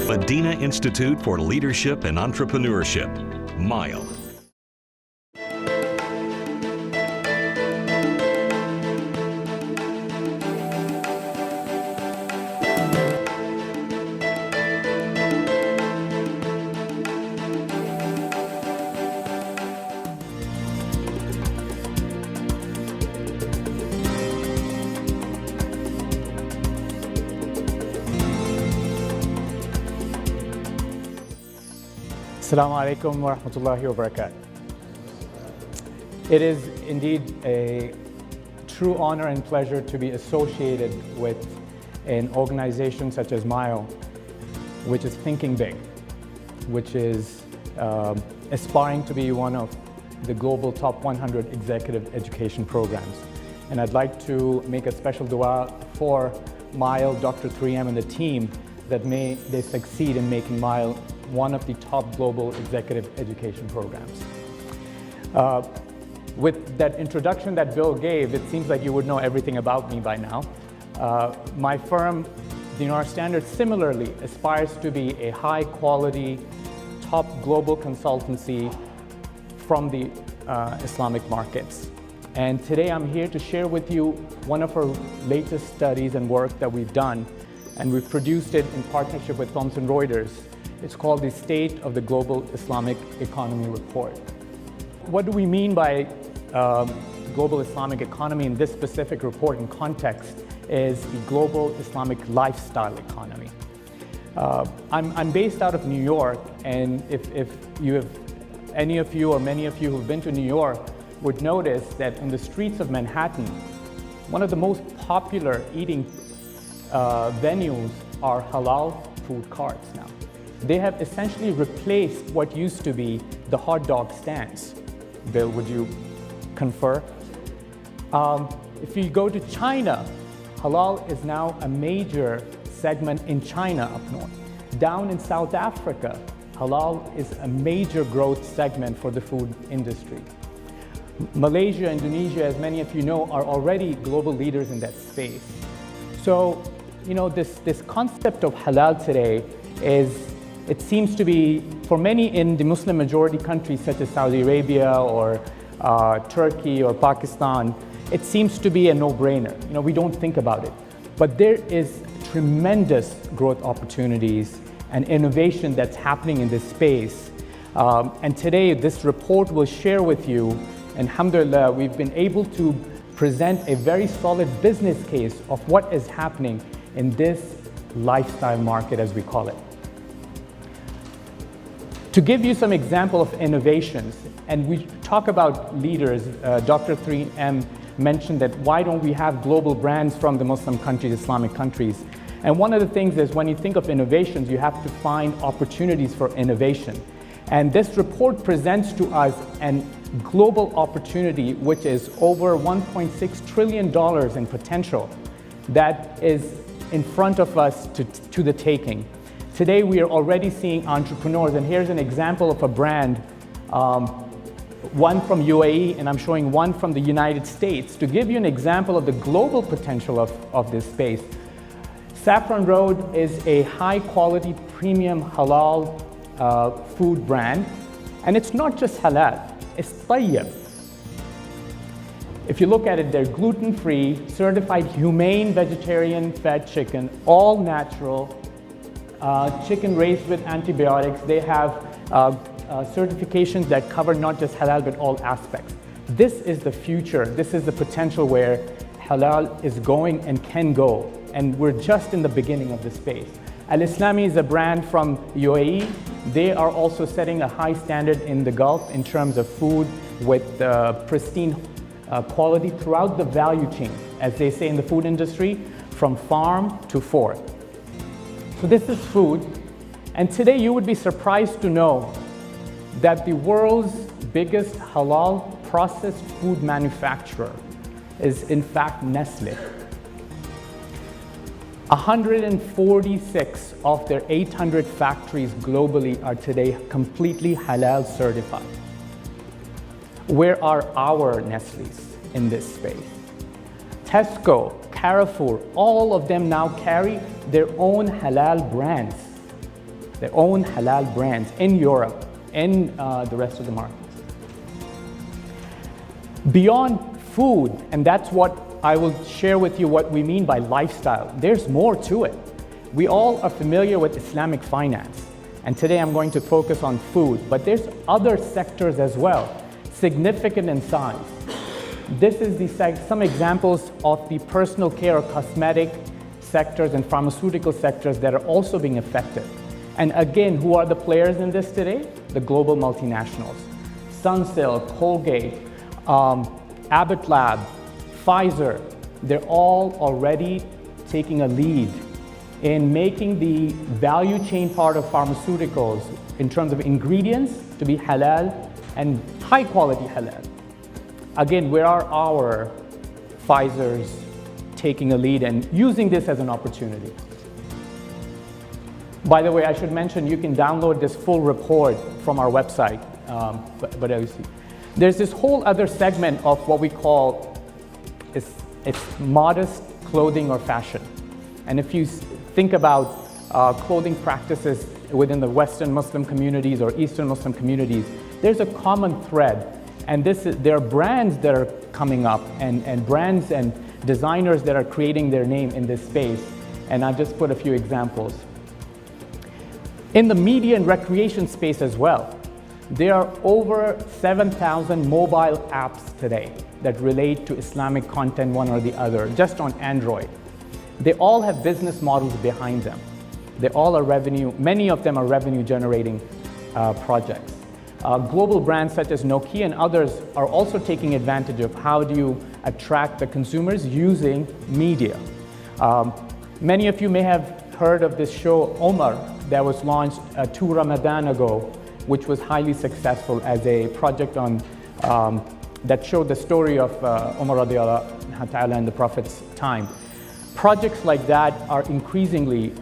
Medina Institute for Leadership and Entrepreneurship, MILE. Assalamu alaikum wa rahmatullahi wa barakatuh. It is indeed a true honor and pleasure to be associated with an organization such as MILE, which is thinking big, which is aspiring to be one of the global top 100 executive education programs. And I'd like to make a special dua for MILE, Dr. 3M and the team, that may they succeed in making MILE one of the top global executive education programs. With that introduction that Bill gave, it seems like you would know everything about me by now. My firm, Dinar Standards, similarly aspires to be a high quality, top global consultancy from the Islamic markets. And today I'm here to share with you one of our latest studies and work that we've done, and we've produced it in partnership with Thomson Reuters. It's called the State of the Global Islamic Economy Report. What do we mean by global Islamic economy in this specific report and context is the global Islamic lifestyle economy. I'm based out of New York, and if you have any of you or many of you who've been to New York would notice that in the streets of Manhattan, one of the most popular eating venues are halal food carts now. They have essentially replaced what used to be the hot dog stands. Bill, would you confer? If you go to China, halal is now a major segment in China up north. Down in South Africa, halal is a major growth segment for the food industry. Malaysia, Indonesia, as many of you know, are already global leaders in that space. So, you know, this concept of halal today it seems to be, for many in the Muslim majority countries such as Saudi Arabia or Turkey or Pakistan, it seems to be a no-brainer. You know, we don't think about it. But there is tremendous growth opportunities and innovation that's happening in this space. And today, this report will share with you, and alhamdulillah, we've been able to present a very solid business case of what is happening in this lifestyle market, as we call it. To give you some example of innovations, and we talk about leaders, Dr. 3M mentioned that why don't we have global brands from the Muslim countries, Islamic countries? And one of the things is when you think of innovations, you have to find opportunities for innovation. And this report presents to us a global opportunity which is over $1.6 trillion in potential that is in front of us to the taking. Today we are already seeing entrepreneurs, and here's an example of a brand, one from UAE, and I'm showing one from the United States to give you an example of the global potential of this space. Saffron Road is a high quality premium halal food brand, and it's not just halal, it's tayyib. If you look at it, they're gluten-free, certified humane vegetarian fed chicken, all natural, chicken raised with antibiotics. They have certifications that cover not just halal but all aspects. This is the future. This is the potential where halal is going and can go. And we're just in the beginning of this space. Al-Islami is a brand from UAE. They are also setting a high standard in the Gulf in terms of food with pristine quality throughout the value chain, as they say in the food industry, from farm to fork. So this is food, and today you would be surprised to know that the world's biggest halal processed food manufacturer is in fact Nestle. 146 of their 800 factories globally are today completely halal certified. Where are our Nestle's in this space? Tesco, Carrefour, all of them now carry their own halal brands. their own halal brands in Europe, in the rest of the markets. Beyond food, and that's what I will share with you what we mean by lifestyle. There's more to it. We all are familiar with Islamic finance, and today I'm going to focus on food, but there's other sectors as well, significant in size. This is some examples of the personal care or cosmetic sectors and pharmaceutical sectors that are also being affected. And again, who are the players in this today? The global multinationals. Sunsilk, Colgate, Abbott Lab, Pfizer, they're all already taking a lead in making the value chain part of pharmaceuticals in terms of ingredients to be halal and high quality halal. Again, where are our Pfizers taking a lead and using this as an opportunity? By the way, I should mention you can download this full report from our website, but as you see, there's this whole other segment of what we call it's modest clothing or fashion. And if you think about clothing practices within the Western Muslim communities or Eastern Muslim communities, there's a common thread. And there are brands that are coming up and brands and designers that are creating their name in this space. And I'll just put a few examples. In the media and recreation space as well, there are over 7,000 mobile apps today that relate to Islamic content, one or the other, just on Android. They all have business models behind them. They all are many of them are revenue generating projects. Global brands such as Nokia and others are also taking advantage of how do you attract the consumers using media. Many of you may have heard of this show Omar that was launched 2 Ramadan ago, which was highly successful as a project on that showed the story of Umar radiallahu ta'ala in the Prophet's time. Projects like that are increasingly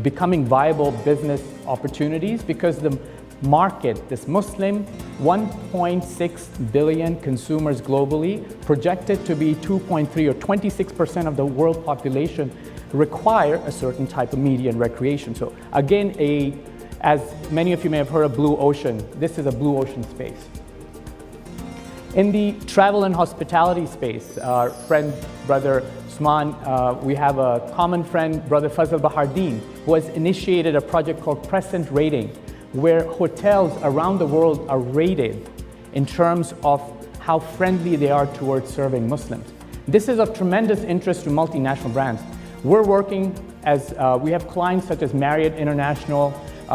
becoming viable business opportunities because the market, this Muslim 1.6 billion consumers globally, projected to be 2.3 or 26% of the world population, require a certain type of media and recreation. So again, as many of you may have heard of blue ocean, this is a blue ocean space. In the travel and hospitality space, our friend, Brother Usman, we have a common friend, Brother Fazal Bahardeen, who has initiated a project called Crescent Rating, where hotels around the world are rated in terms of how friendly they are towards serving Muslims. This is of tremendous interest to multinational brands. We're working as, we have clients such as Marriott International,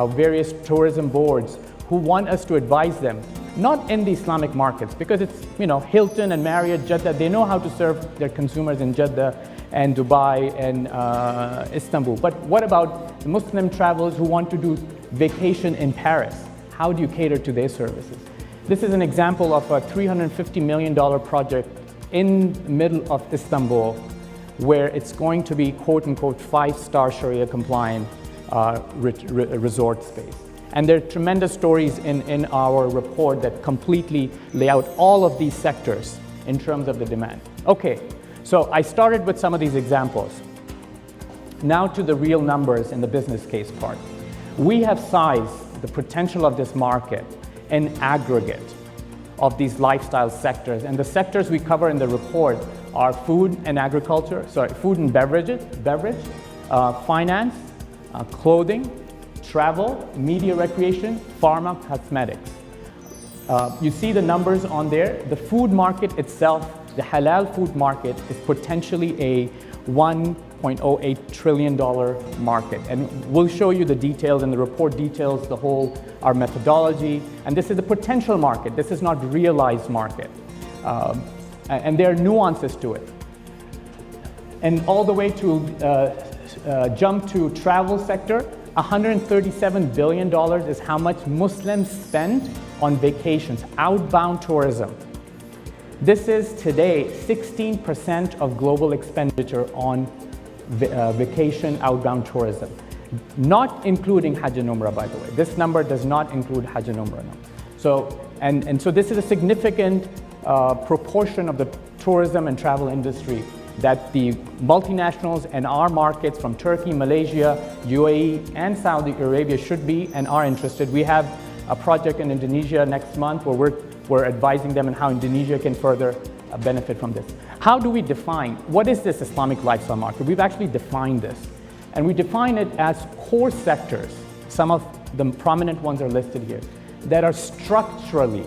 various tourism boards who want us to advise them, not in the Islamic markets, because it's, Hilton and Marriott, Jeddah, they know how to serve their consumers in Jeddah and Dubai and Istanbul. But what about the Muslim travelers who want to do vacation in Paris? How do you cater to their services? This is an example of a $350 million project in the middle of Istanbul, where it's going to be quote unquote 5-star Sharia compliant resort space. And there are tremendous stories in our report that completely lay out all of these sectors in terms of the demand. Okay, so I started with some of these examples. Now to the real numbers in the business case part. We have sized the potential of this market in aggregate of these lifestyle sectors. And the sectors we cover in the report are food and beverage, finance, clothing, travel, media recreation, pharma, cosmetics. You see the numbers on there. The food market itself, the halal food market, is potentially a $1.08 trillion market. And we'll show you the details, and the report details our methodology. And this is the potential market. This is not realized market. And there are nuances to it. And all the way to jump to travel sector, $137 billion is how much Muslims spend on vacations, outbound tourism. This is today 16% of global expenditure on vacation outbound tourism, not including Hajj and Umrah, by the way. This number does not include Hajj and Umrah. So, and so this is a significant proportion of the tourism and travel industry that the multinationals and our markets from Turkey, Malaysia, UAE, and Saudi Arabia should be and are interested. We have a project in Indonesia next month where we're advising them on how Indonesia can further benefit from this. How do we define, what is this Islamic lifestyle market? We've actually defined this. And we define it as core sectors, some of the prominent ones are listed here, that are structurally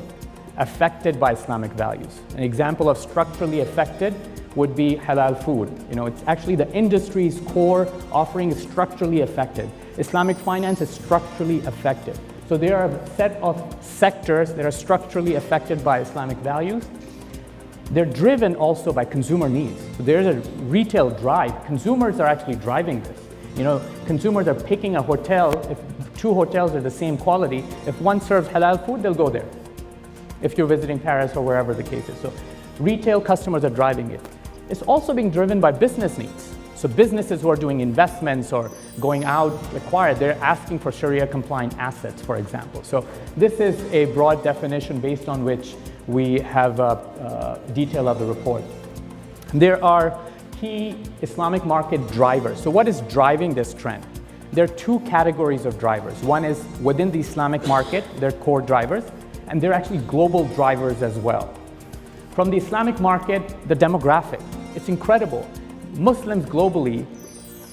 affected by Islamic values. An example of structurally affected would be halal food. It's actually the industry's core offering is structurally affected. Islamic finance is structurally affected. So there are a set of sectors that are structurally affected by Islamic values. They're driven also by consumer needs. So there's a retail drive. Consumers are actually driving this. Consumers are picking a hotel. If two hotels are the same quality, if one serves halal food, they'll go there. If you're visiting Paris or wherever the case is. So retail customers are driving it. It's also being driven by business needs. So businesses who are doing investments or going out acquired, they're asking for Sharia compliant assets, for example. So this is a broad definition based on which we have detail of the report. There are key Islamic market drivers. So what is driving this trend? There are two categories of drivers. One is within the Islamic market, they're core drivers, and they're actually global drivers as well. From the Islamic market, the demographic, it's incredible. Muslims globally,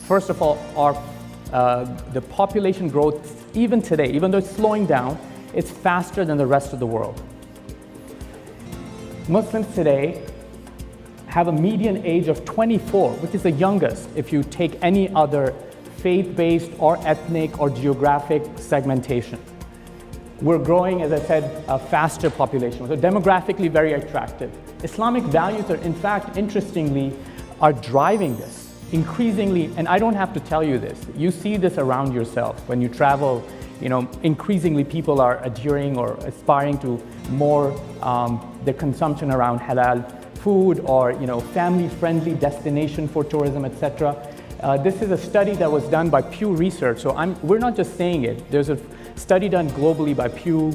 first of all, are the population growth, even today, even though it's slowing down, it's faster than the rest of the world. Muslims today have a median age of 24, which is the youngest if you take any other faith-based or ethnic or geographic segmentation. We're growing, as I said, a faster population, so demographically very attractive. Islamic values are, in fact, interestingly, are driving this increasingly, and I don't have to tell you this. You see this around yourself when you travel. Increasingly people are adhering or aspiring to more the consumption around halal food or family-friendly destination for tourism, etc. This is a study that was done by Pew Research. So we're not just saying it. There's a study done globally by Pew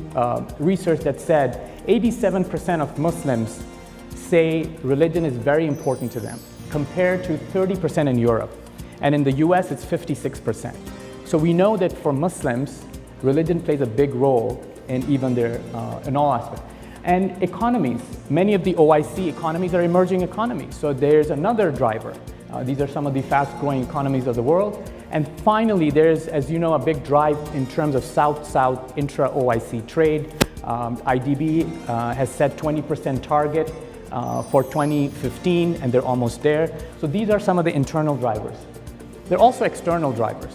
Research that said 87% of Muslims say religion is very important to them, compared to 30% in Europe. And in the US, it's 56%. So we know that for Muslims, religion plays a big role in even their, in all aspects. And economies, many of the OIC economies are emerging economies. So there's another driver. These are some of the fast-growing economies of the world. And finally, there's, as you know, a big drive in terms of South-South intra-OIC trade. IDB has set 20% target for 2015, and they're almost there. So these are some of the internal drivers. There are also external drivers.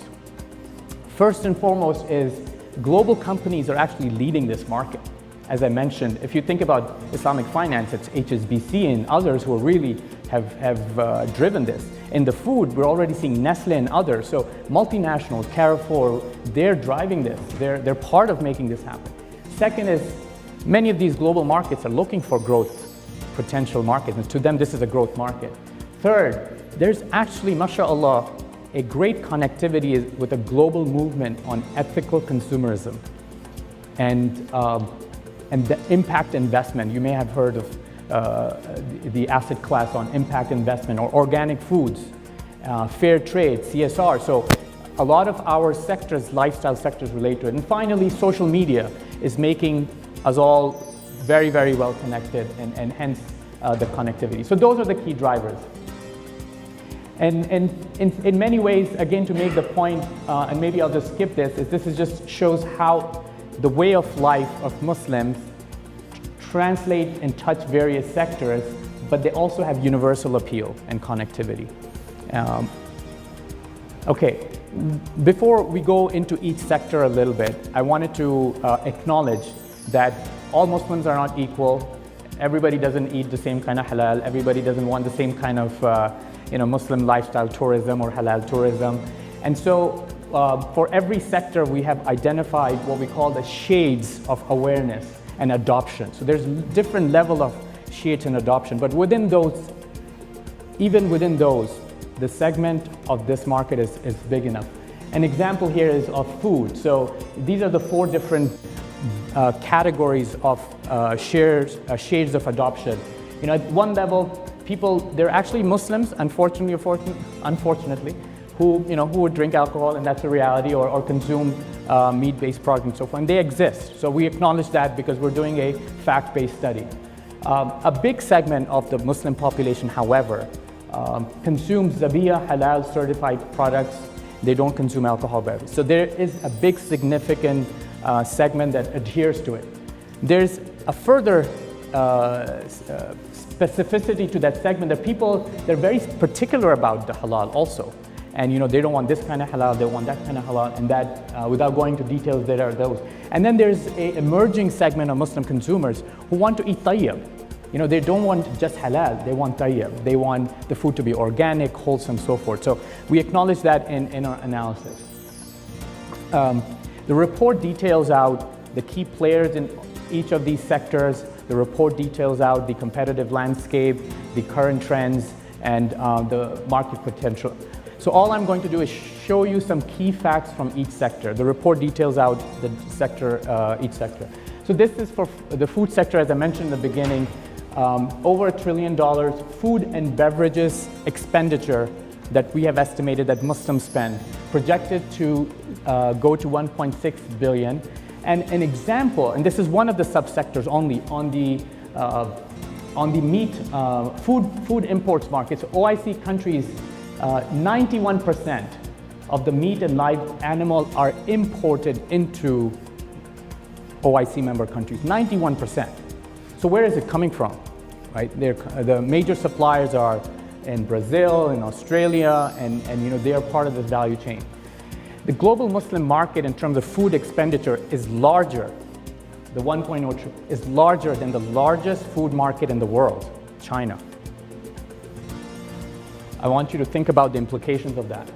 First and foremost is global companies are actually leading this market. As I mentioned, if you think about Islamic finance, it's HSBC and others who really have driven this. In the food, we're already seeing Nestle and others. So multinationals, Carrefour, they're driving this. They're part of making this happen. Second is many of these global markets are looking for growth potential markets, and to them this is a growth market. Third, there's actually, mashallah, a great connectivity with a global movement on ethical consumerism and the impact investment. You may have heard of the asset class on impact investment or organic foods, fair trade, CSR. So a lot of our sectors, lifestyle sectors relate to it. And finally, social media is making us all very, very well connected and hence the connectivity. So those are the key drivers. And in many ways, again, to make the point, and maybe I'll just skip this, is this is just shows how the way of life of Muslims translate and touch various sectors, but they also have universal appeal and connectivity. Okay, before we go into each sector a little bit, I wanted to acknowledge that all Muslims are not equal. Everybody doesn't eat the same kind of halal. Everybody doesn't want the same kind of Muslim lifestyle tourism or halal tourism. And so for every sector, we have identified what we call the shades of awareness and adoption. So there's different level of shades and adoption, but within those, even within those, the segment of this market is big enough. An example here is of food. So these are the 4 different categories of shades of adoption. At one level, they're actually Muslims, unfortunately, who would drink alcohol, and that's a reality, or consume meat-based products and so forth, and they exist. So we acknowledge that because we're doing a fact-based study. A big segment of the Muslim population, however, consumes Zabiya halal certified products. They don't consume alcohol beverages. So there is a big significant segment that adheres to it. There's a further specificity to that segment that people, they're very particular about the halal also. And they don't want this kind of halal, they want that kind of halal, and that, without going into details, there are those. And then there's an emerging segment of Muslim consumers who want to eat tayyib. They don't want just halal, they want tayyib. They want the food to be organic, wholesome, so forth. So we acknowledge that in our analysis. The report details out the key players in each of these sectors. The report details out the competitive landscape, the current trends, and the market potential. So all I'm going to do is show you some key facts from each sector. The report details out the sector, each sector. So this is for the food sector, as I mentioned in the beginning, over $1 trillion food and beverages expenditure that we have estimated that Muslims spend, projected to go to 1.6 billion. And an example, and this is one of the subsectors only, on the meat, food imports markets, OIC countries, 91% of the meat and live animal are imported into OIC member countries, 91%. So where is it coming from, right? The major suppliers are in Brazil, in Australia, and they are part of this value chain. The global Muslim market in terms of food expenditure is larger, the 1.0 is larger than the largest food market in the world, China. I want you to think about the implications of that.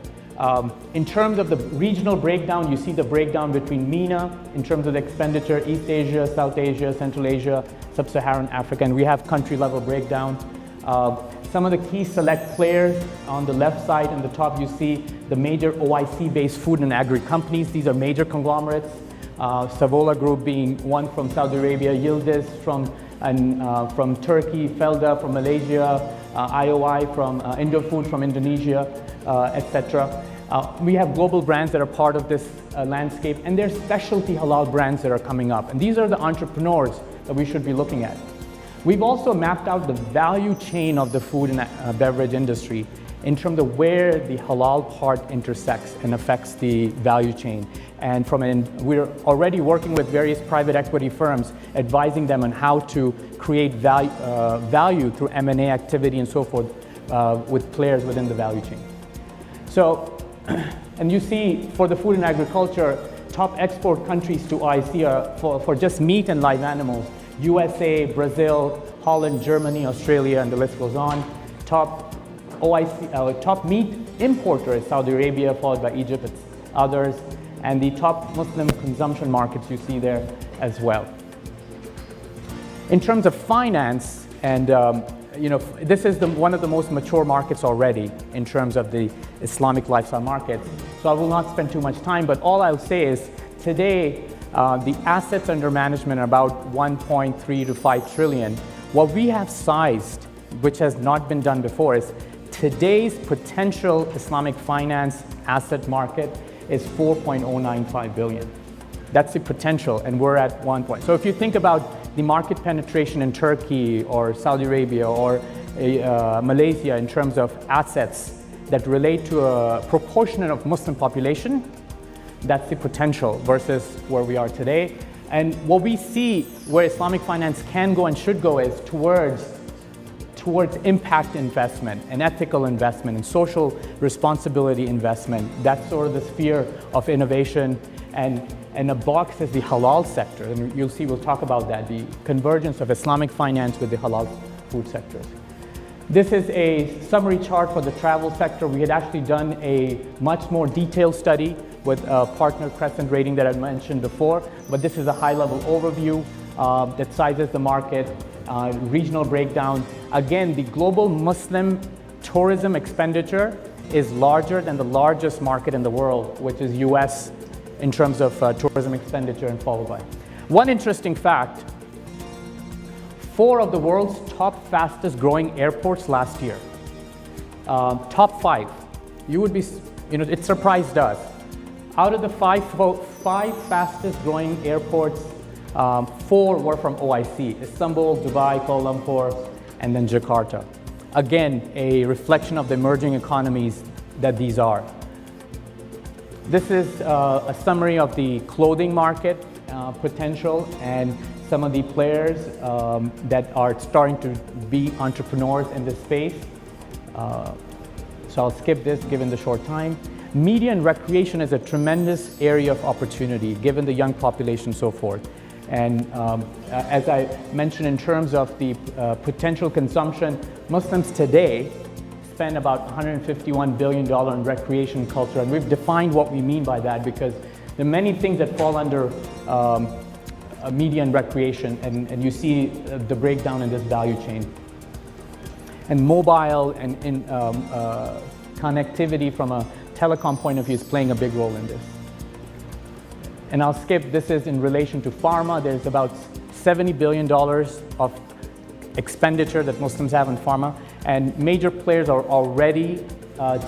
In terms of the regional breakdown, you see the breakdown between MENA in terms of the expenditure, East Asia, South Asia, Central Asia, Sub-Saharan Africa, and we have country level breakdown. Some of the key select players on the left side and the top, you see the major OIC-based food and agri companies. These are major conglomerates. Savola Group being one from Saudi Arabia, Yildiz from Turkey, Felda from Malaysia, IOI from Indofood from Indonesia, etc. We have global brands that are part of this landscape, and there's specialty halal brands that are coming up. And these are the entrepreneurs that we should be looking at. We've also mapped out the value chain of the food and beverage industry in terms of where the halal part intersects and affects the value chain. And we're already working with various private equity firms, advising them on how to create value through M&A activity and so forth with players within the value chain. So, and you see for the food and agriculture, top export countries to OIC are for just meat and live animals, USA, Brazil, Holland, Germany, Australia, and the list goes on. Top meat importer is Saudi Arabia, followed by Egypt, it's others, and the top Muslim consumption markets you see there as well. In terms of finance, and this is one of the most mature markets already in terms of the Islamic lifestyle markets. So I will not spend too much time, but all I'll say is today, the assets under management are about 1.3 to 5 trillion. What we have sized, which has not been done before, is today's potential Islamic finance asset market is 4.095 billion. That's the potential, and we're at 1 point. So if you think about the market penetration in Turkey or Saudi Arabia or Malaysia in terms of assets that relate to a proportion of Muslim population, that's the potential versus where we are today. And what we see where Islamic finance can go and should go is towards impact investment and ethical investment and social responsibility investment. That's sort of the sphere of innovation, and a box is the halal sector. And you'll see, we'll talk about that, the convergence of Islamic finance with the halal food sectors. This is a summary chart for the travel sector. We had actually done a much more detailed study with a partner Crescent Rating that I mentioned before, but this is a high-level overview that sizes the market, regional breakdown. Again, the global Muslim tourism expenditure is larger than the largest market in the world, which is US in terms of tourism expenditure, and followed by. One interesting fact, 4 of the world's top fastest growing airports last year. Top 5. You would be, it surprised us. Out of the five fastest growing airports, 4 were from OIC: Istanbul, Dubai, Kuala Lumpur, and then Jakarta. Again, a reflection of the emerging economies that these are. This is a summary of the clothing market potential and some of the players that are starting to be entrepreneurs in this space. So I'll skip this given the short time. Media and recreation is a tremendous area of opportunity given the young population and so forth. And as I mentioned, in terms of the potential consumption, Muslims today spend about $151 billion in recreation culture. And we've defined what we mean by that because there are many things that fall under media and recreation, and you see the breakdown in this value chain. And mobile and connectivity from a telecom point of view is playing a big role in this. And I'll skip, this is in relation to pharma. There's about $70 billion of expenditure that Muslims have in pharma, and major players are already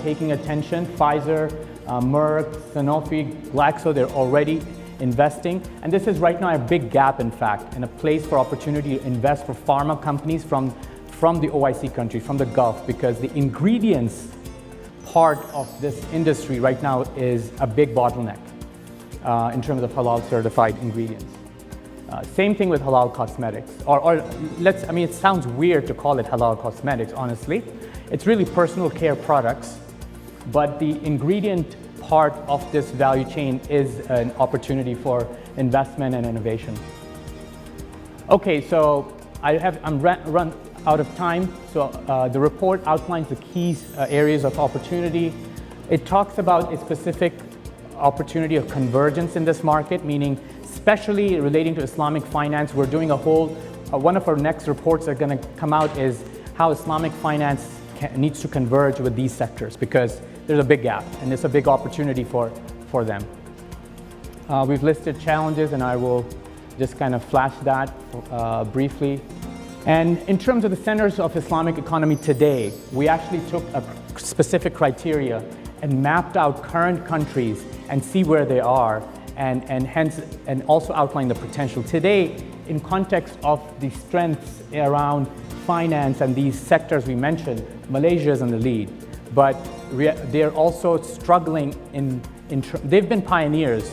taking attention. Pfizer, Merck, Sanofi, Glaxo, they're already investing. And this is right now a big gap, in fact, and a place for opportunity to invest for pharma companies from the OIC countries, from the Gulf, because the ingredients part of this industry right now is a big bottleneck in terms of halal certified ingredients. Same thing with halal cosmetics, it sounds weird to call it halal cosmetics, honestly. It's really personal care products, but the ingredient part of this value chain is an opportunity for investment and innovation. Okay, so I'm run out of time. So the report outlines the key areas of opportunity. It talks about a specific opportunity of convergence in this market, meaning especially relating to Islamic finance. We're doing a whole, one of our next reports that are going to come out is how Islamic finance needs to converge with these sectors, because there's a big gap and it's a big opportunity for them. We've listed challenges, and I will just kind of flash that briefly. And in terms of the centers of Islamic economy today, we actually took a specific criteria and mapped out current countries and see where they are, and also outline the potential. Today, in context of the strengths around finance and these sectors we mentioned, Malaysia is in the lead, but they're also struggling they've been pioneers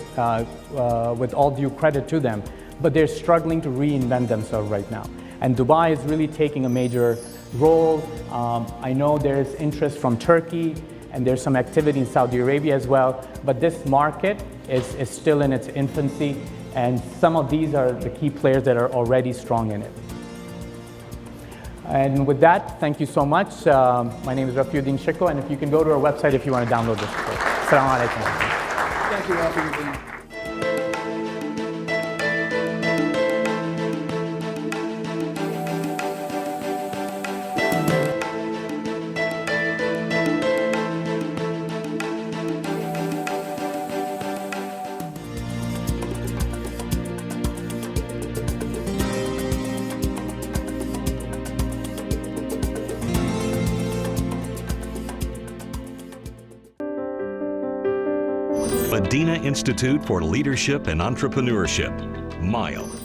with all due credit to them, but they're struggling to reinvent themselves right now. And Dubai is really taking a major role. I know there's interest from Turkey, and there's some activity in Saudi Arabia as well, but this market is still in its infancy, and some of these are the key players that are already strong in it. And with that, thank you so much. My name is Rafi-uddin Shikoh, and if you can go to our website if you want to download this report. Assalamu alaikum. Thank you, Rafi-uddin. Madinah Institute for Leadership and Entrepreneurship, MILE.